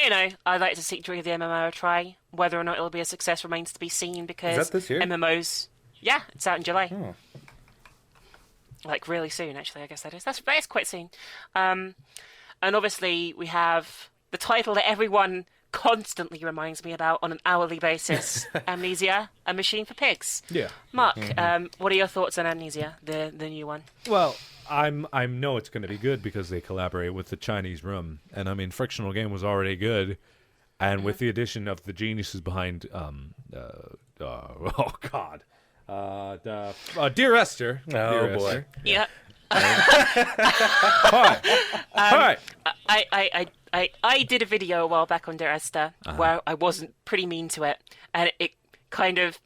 you know, I'd like to give the MMO a try. Whether or not it'll be a success remains to be seen, because is that this year? MMOs, yeah, it's out in July. Like really soon, actually. I guess that is quite soon. And obviously we have the title that everyone constantly reminds me about on an hourly basis: Amnesia, A Machine for Pigs. Yeah. Mark, what are your thoughts on Amnesia, the new one? Well, I know it's going to be good because they collaborate with the Chinese Room, and I mean, Frictional Game was already good, and with the addition of the geniuses behind, Dear Esther. Dear boy. Esther. Yeah. Hi. I did a video a while back on Dear Esther where I wasn't pretty mean to it, and it kind of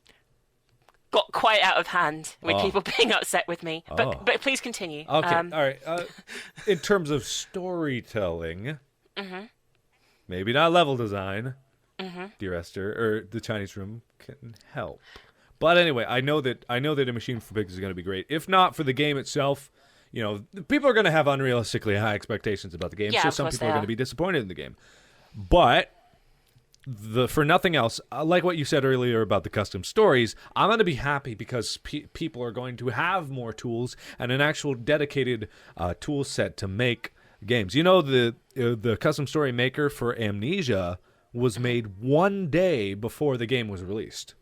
got quite out of hand with people being upset with me. But please continue. Okay, all right. In terms of storytelling, maybe not level design, Dear Esther or the Chinese Room can help. But anyway, I know that A Machine for Pigs is going to be great. If not for the game itself, you know, people are going to have unrealistically high expectations about the game, so some people are going to be disappointed in the game. But for nothing else, like what you said earlier about the custom stories, I'm going to be happy because people are going to have more tools and an actual dedicated tool set to make games. You know, the custom story maker for Amnesia was made one day before the game was released.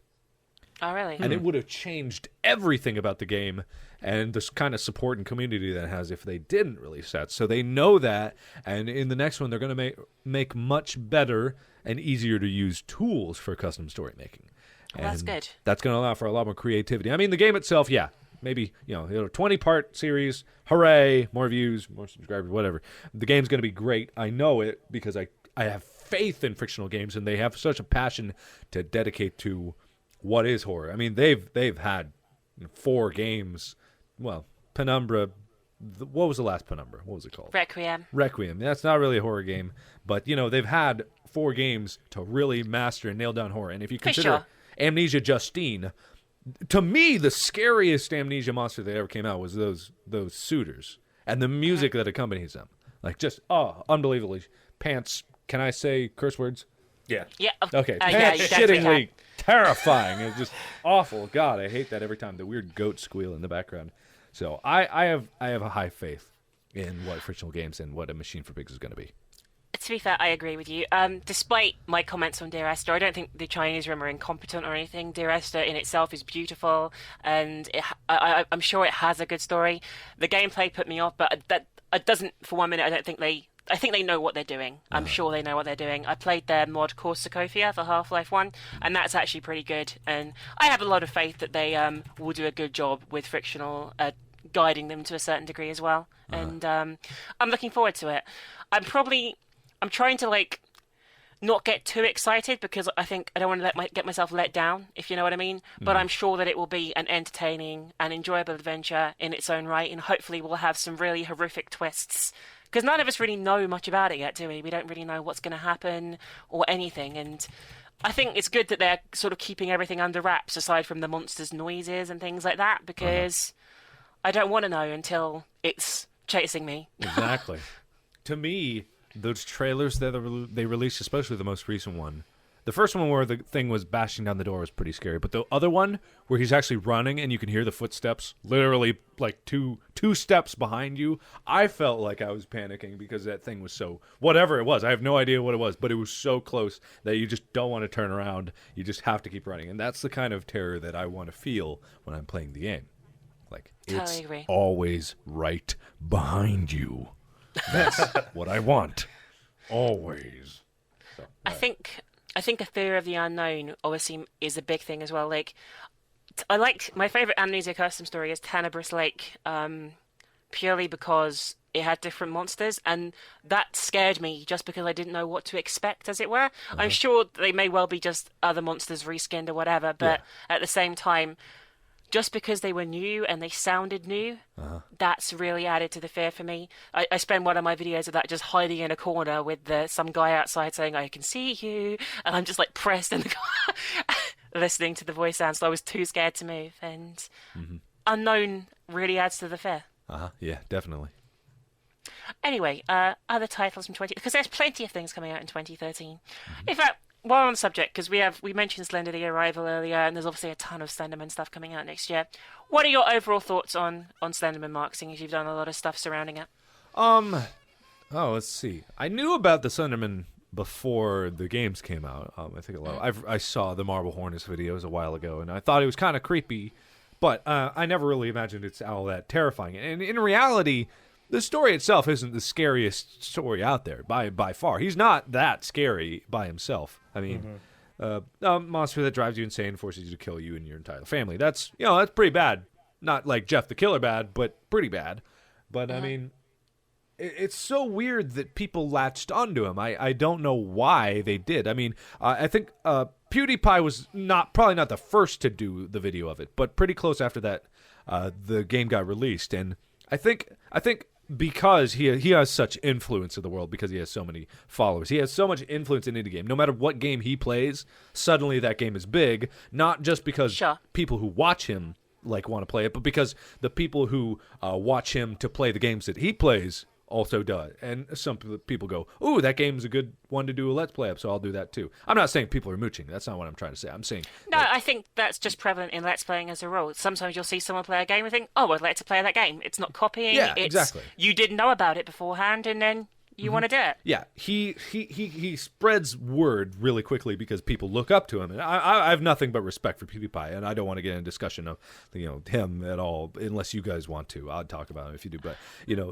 Oh, really? And it would have changed everything about the game and this kind of support and community that it has if they didn't release that. So they know that, and in the next one, they're going to make much better and easier to use tools for custom story making. Well, that's good. That's going to allow for a lot more creativity. I mean, the game itself, yeah, maybe, you know, 20-part series, hooray, more views, more subscribers, whatever. The game's going to be great. I know it because I have faith in Frictional Games, and they have such a passion to dedicate to what is horror. I mean, they've had 4 games. Well, Penumbra. What was the last Penumbra? What was it called? Requiem. That's not really a horror game, but you know they've had 4 games to really master and nail down horror. And if you consider Amnesia Justine, to me the scariest Amnesia monster that ever came out was those suitors and the music that accompanies them. Like just unbelievably pants. Can I say curse words? Yeah. Yeah. Okay. Yeah, shittingly terrifying. It's just awful. God, I hate that every time. The weird goat squeal in the background. So I have a high faith in what Frictional Games and what A Machine for Pigs is going to be. To be fair, I agree with you. Despite my comments on Dear Esther, I don't think the Chinese Room are incompetent or anything. Dear Esther in itself is beautiful, and I'm sure it has a good story. The gameplay put me off, but that doesn't, for 1 minute, I think they know what they're doing. I'm sure they know what they're doing. I played their mod Corsicofia for Half-Life 1, and that's actually pretty good. And I have a lot of faith that they will do a good job with Frictional guiding them to a certain degree as well. And I'm looking forward to it. I'm trying to like not get too excited because I think I don't want to get myself let down, if you know what I mean. But I'm sure that it will be an entertaining and enjoyable adventure in its own right, and hopefully we'll have some really horrific twists. Because none of us really know much about it yet, do we? We don't really know what's going to happen or anything, and I think it's good that they're sort of keeping everything under wraps, aside from the monsters' noises and things like that, because I don't want to know until it's chasing me. Exactly. To me, those trailers that they released, especially the most recent one, the first one where the thing was bashing down the door was pretty scary, but the other one where he's actually running and you can hear the footsteps literally like two steps behind you, I felt like I was panicking because that thing was so, whatever it was, I have no idea what it was, but it was so close that you just don't want to turn around. You just have to keep running, and that's the kind of terror that I want to feel when I'm playing the game. Like, Totally agree. Always right behind you. That's what I want. Always. So, I think a fear of the unknown obviously is a big thing as well. Like, I like my favorite Amnesia custom story is Tenebrous Lake, purely because it had different monsters, and that scared me just because I didn't know what to expect, as it were. I'm sure they may well be just other monsters reskinned or whatever, but at the same time, just because they were new and they sounded new, that's really added to the fear for me. I spend one of my videos of that just hiding in a corner with some guy outside saying, "I can see you," and I'm just like pressed in the corner listening to the voice sound, so I was too scared to move. And unknown really adds to the fear. Yeah, definitely. Anyway, other titles from because there's plenty of things coming out in 2013. In fact, while on the subject, because we mentioned Slender the Arrival earlier, and there's obviously a ton of Slenderman stuff coming out next year. What are your overall thoughts on Slenderman, Mark, seeing as you've done a lot of stuff surrounding it? Let's see. I knew about the Slenderman before the games came out. I think I saw the Marble Hornets videos a while ago, and I thought it was kind of creepy, but I never really imagined it's all that terrifying. And in reality, the story itself isn't the scariest story out there by far. He's not that scary by himself. I mean, a monster that drives you insane, forces you to kill you and your entire family. That's pretty bad. Not like Jeff the Killer bad, but pretty bad. But I mean, it's so weird that people latched onto him. I don't know why they did. I mean, I think PewDiePie was probably not the first to do the video of it, but pretty close after that, the game got released. And I think because he has such influence in the world, because he has so many followers, he has so much influence in indie game. No matter what game he plays, suddenly that game is big. Not just because people who watch him want to play it, but because the people who watch him to play the games that he plays also does. And some people go, "Ooh, that game's a good one to do a Let's Play up, so I'll do that too." I'm not saying people are mooching. That's not what I'm trying to say. I'm saying I think that's just prevalent in Let's Playing as a rule. Sometimes you'll see someone play a game and think, "Oh, I'd like to play that game." It's not copying. Yeah, it's, exactly. You didn't know about it beforehand, and then you want to do it. Yeah, he spreads word really quickly because people look up to him, and I have nothing but respect for PewDiePie, and I don't want to get in a discussion of him at all unless you guys want to. I'd talk about him if you do, but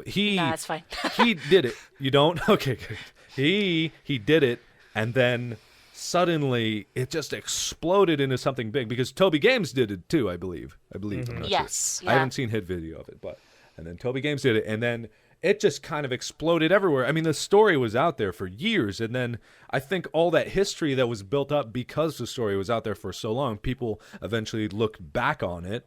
he that's fine. he did it. You don't? Okay, good. He did it, and then suddenly it just exploded into something big because Toby Games did it too. I believe. I'm not Yes, sure. I haven't seen hit video of it, and then Toby Games did it, and then it just kind of exploded everywhere. I mean, the story was out there for years, and then I think all that history that was built up because the story was out there for so long, people eventually looked back on it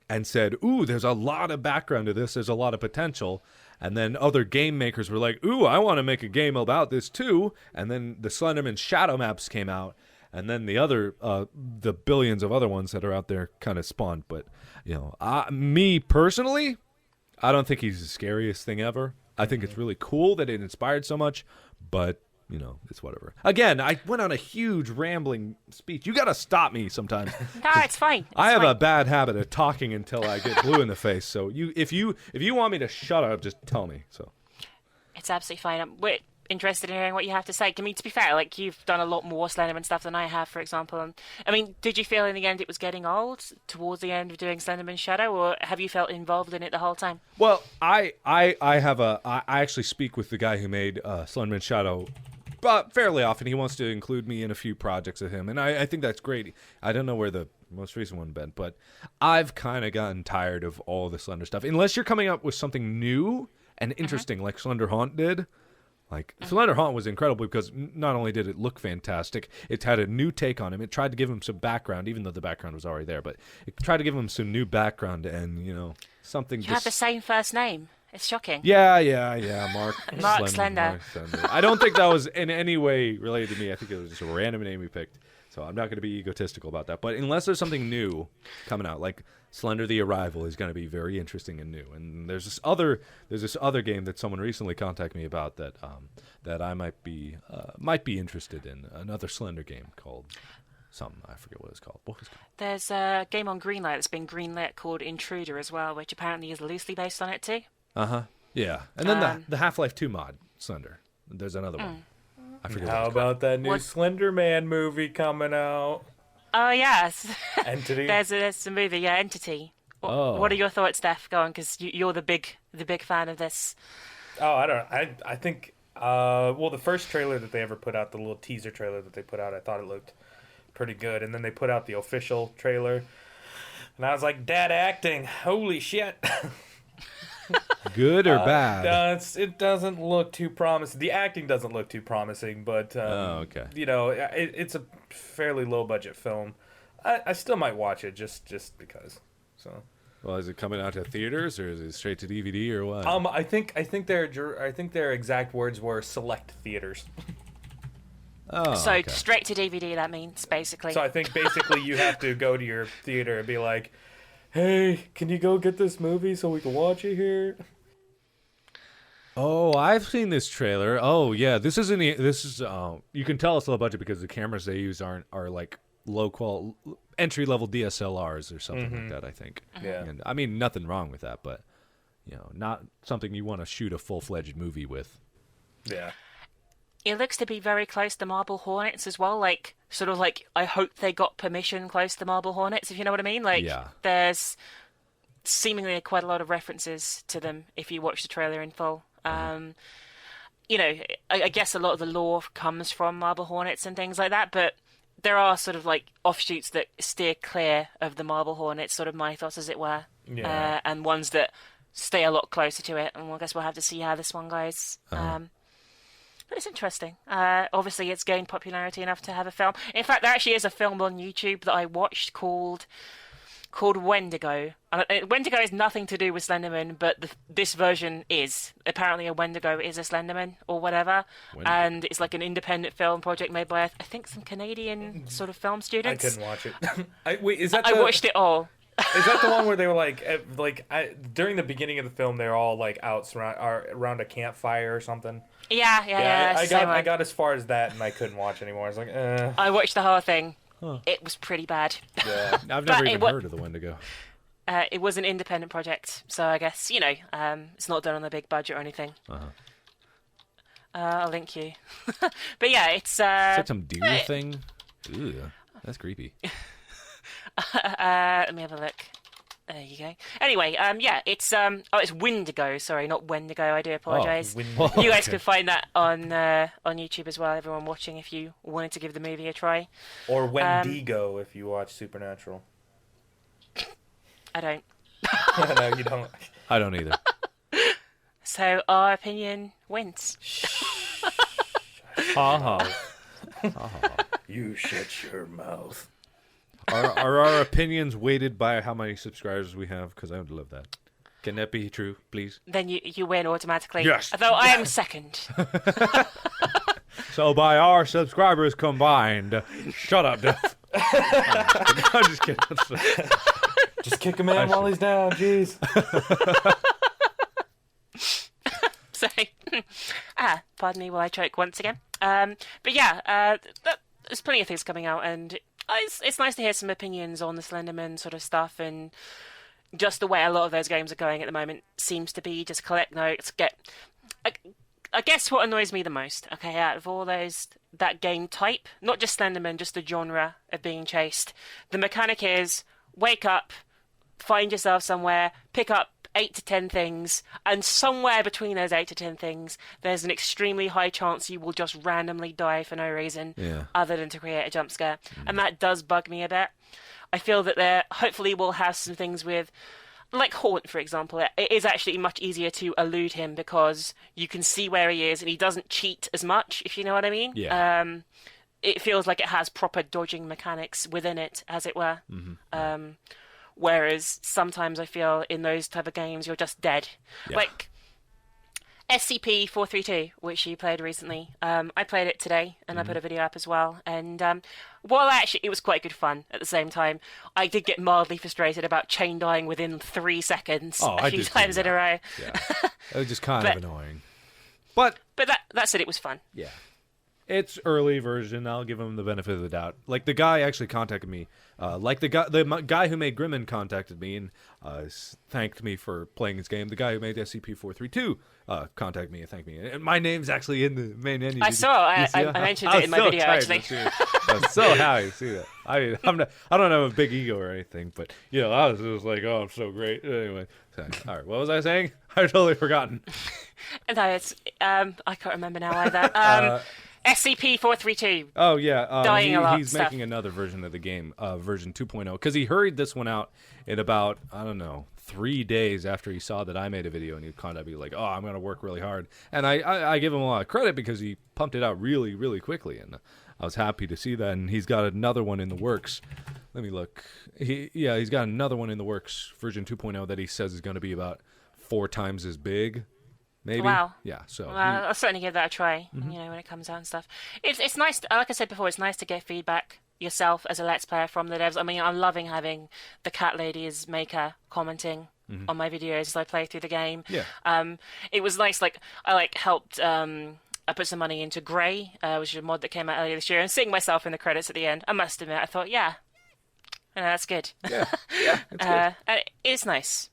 and said, "Ooh, there's a lot of background to this. There's a lot of potential." And then other game makers were like, "Ooh, I want to make a game about this too." And then the Slenderman Shadow maps came out, and then the billions of other ones that are out there kind of spawned. But me personally, I don't think he's the scariest thing ever. I think it's really cool that it inspired so much, but, it's whatever. Again, I went on a huge rambling speech. You got to stop me sometimes. No, it's fine. I have a bad habit of talking until I get blue in the face. So if you want me to shut up, just tell me. So it's absolutely fine. We're interested in hearing what you have to say. I mean, to be fair, you've done a lot more Slenderman stuff than I have, for example. And I mean, did you feel in the end it was getting old towards the end of doing Slenderman Shadow, or have you felt involved in it the whole time? Well, I actually speak with the guy who made Slenderman Shadow fairly often. He wants to include me in a few projects of him, and I think that's great. I don't know where the most recent one, Ben. But I've kind of gotten tired of all the Slender stuff. Unless you're coming up with something new and interesting, like Slender Haunt did. Like, Slender Haunt was incredible because not only did it look fantastic, it had a new take on him. It tried to give him some background, even though the background was already there. But it tried to give him some new background and, something. You have the same first name. It's shocking. Yeah. Mark Slender. Mark Slender. I don't think that was in any way related to me. I think it was just a random name he picked. So I'm not going to be egotistical about that. But unless there's something new coming out, like Slender the Arrival is going to be very interesting and new. And there's this other game that someone recently contacted me about that I might be interested in. Another Slender game called something. I forget what it's called. What was it called? There's a game on Greenlight that's been greenlit called Intruder as well, which apparently is loosely based on it too. Yeah. And then the Half-Life 2 mod, Slender. There's another one. I forget. How about that new Slender Man movie coming out? Oh yes. Entity. There's a movie, yeah, Entity. What are your thoughts, Steph? Go on, because you're the big fan of this. Oh, I think. The first trailer that they ever put out, the little teaser trailer that they put out, I thought it looked pretty good, and then they put out the official trailer, and I was like, "Dad acting, holy shit!" Good or bad? It doesn't look too promising. The acting doesn't look too promising, but okay. It's a fairly low budget film. I still might watch it just because. So. Well, is it coming out to theaters or is it straight to DVD or what? I think their exact words were select theaters. So okay. straight to DVD, that means basically. So I think basically you have to go to your theater and be like, "Hey, can you go get this movie so we can watch it here?" Oh, I've seen this trailer. Oh, yeah. This is you can tell it's low budget because the cameras they use are like low quality entry level DSLRs or something like that, I think. Yeah. And I mean, nothing wrong with that, but not something you want to shoot a full-fledged movie with. Yeah. It looks to be very close to Marble Hornets as well, like sort of like I hope they got permission close to Marble Hornets, if you know what I mean. Like there's seemingly quite a lot of references to them if you watch the trailer in full. I guess a lot of the lore comes from Marble Hornets and things like that, but there are sort of like offshoots that steer clear of the Marble Hornets sort of mythos, as it were, and ones that stay a lot closer to it. And I guess we'll have to see how this one goes. But it's interesting. Obviously, it's gained popularity enough to have a film. In fact, there actually is a film on YouTube that I watched called Wendigo. Wendigo has nothing to do with Slenderman, but this version is. Apparently a Wendigo is a Slenderman or whatever. Wendigo. And it's like an independent film project made by, I think, some Canadian sort of film students. I couldn't watch it. I watched it all. Is that the one where they were during the beginning of the film, they're all like out around a campfire or something? Yeah. I got as far as that and I couldn't watch anymore. I was like, I watched the whole thing. Huh. It was pretty bad. Yeah. I've never even heard of the Wendigo. It was an independent project, so I guess, it's not done on a big budget or anything. I'll link you. But yeah, it's... Is that some deer thing? Ew, that's creepy. Let me have a look. There you go. Anyway, it's it's Wendigo. Sorry, not Wendigo. I do apologise. You guys can find that on YouTube as well. Everyone watching, if you wanted to give the movie a try. Or Wendigo if you watch Supernatural. I don't. No, you don't. I don't either. So our opinion wins. Ha ha. You shut your mouth. Are our opinions weighted by how many subscribers we have? Because I would love that. Can that be true, please? Then you win automatically. Yes. Although I am second. So by our subscribers combined, shut up, Duff. I'm just kidding. Just kick him in while he's down, jeez. So, pardon me while I choke once again. But yeah, there's plenty of things coming out, and it's nice to hear some opinions on the Slenderman sort of stuff, and just the way a lot of those games are going at the moment seems to be just collect notes, I guess what annoys me the most, okay, out of all those, that game type, not just Slenderman, just the genre of being chased, the mechanic is wake up, find yourself somewhere, pick up 8 to 10 things, and somewhere between those 8 to 10 things, there's an extremely high chance you will just randomly die for no reason other than to create a jump scare. And that does bug me a bit. I feel that there hopefully will have some things with, like Haunt, for example. It is actually much easier to elude him because you can see where he is and he doesn't cheat as much, if you know what I mean. Yeah. It feels like it has proper dodging mechanics within it, as it were. Whereas sometimes I feel in those type of games you're just dead. Yeah. Like SCP-432, which you played recently. I played it today, and I put a video up as well. And while actually it was quite good fun at the same time, I did get mildly frustrated about chain dying within 3 seconds a few times in a row. Yeah. It was just kind of annoying. But that said, it was fun. yeah. It's early version. I'll give him the benefit of the doubt. Like the guy actually contacted me. The guy who made Grimmin contacted me and thanked me for playing his game. The guy who made SCP-432 contacted me and thanked me. And my name's actually in the main menu. I saw. I mentioned it in my video actually. I was so happy to see that. I mean, I don't have a big ego or anything, but you know, I was just like, oh, I'm so great. Anyway, so, all right. What was I saying? I've totally forgotten. No, it's I can't remember now either. SCP-432. Oh yeah, dying a lot. He's making another version of the game, version 2.0, because he hurried this one out in about 3 days after he saw that I made a video, and he'd kind of be like, "Oh, I'm gonna work really hard," and I give him a lot of credit because he pumped it out really, really quickly, and I was happy to see that. And he's got another one in the works. Let me look. He's got another one in the works, version 2.0, that he says is going to be about 4 times as big. Maybe. Wow. Yeah. So I'll certainly give that a try. You know, when it comes out and stuff. It's nice. Like I said before, it's nice to get feedback yourself as a Let's Player from the devs. I mean, I'm loving having the cat lady as maker commenting on my videos as I play through the game. Yeah. It was nice. Like I helped. I put some money into Grey, which is a mod that came out earlier this year, and seeing myself in the credits at the end, I must admit, I thought, yeah, that's good. Yeah. It's good. It's nice.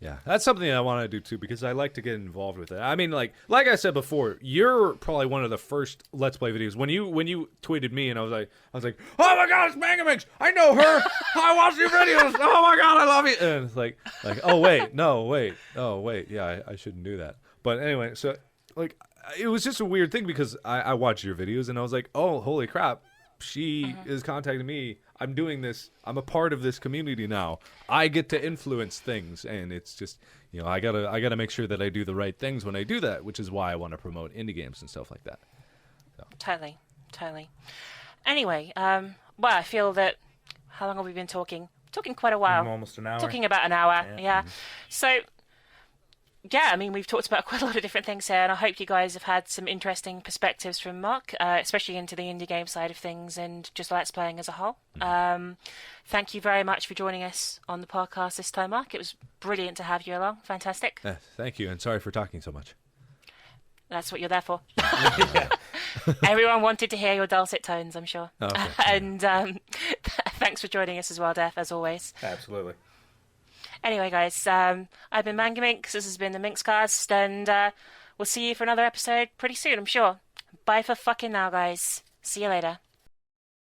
Yeah, that's something I want to do too because I like to get involved with it. I mean, like I said before, you're probably one of the first Let's Play videos. When you tweeted me and I was like, oh my god, it's TheRPGMinx! I know her. I watch your videos. Oh my god, I love you. And it's like, oh wait, no, wait, oh wait, yeah, I shouldn't do that. But anyway, so like, it was just a weird thing because I watched your videos and I was like, oh holy crap, she is contacting me. I'm doing this. I'm a part of this community now. I get to influence things, and it's just, you know, I gotta make sure that I do the right things when I do that, which is why I want to promote indie games and stuff like that. So. Totally. Anyway, well, I feel that. How long have we been talking? Talking quite a while. Almost an hour. Talking about an hour. Yeah. So. Yeah, I mean, we've talked about quite a lot of different things here, and I hope you guys have had some interesting perspectives from Mark, especially into the indie game side of things and just Let's Playing as a whole. Thank you very much for joining us on the podcast this time, Mark. It was brilliant to have you along. Fantastic. Thank you, and sorry for talking so much. That's what you're there for. Everyone wanted to hear your dulcet tones, I'm sure. Oh, okay. And thanks for joining us as well, Def, as always. Absolutely. Anyway, guys, I've been TheRPGMinx. This has been the Minxcast, and we'll see you for another episode pretty soon, I'm sure. Bye for fucking now, guys. See you later.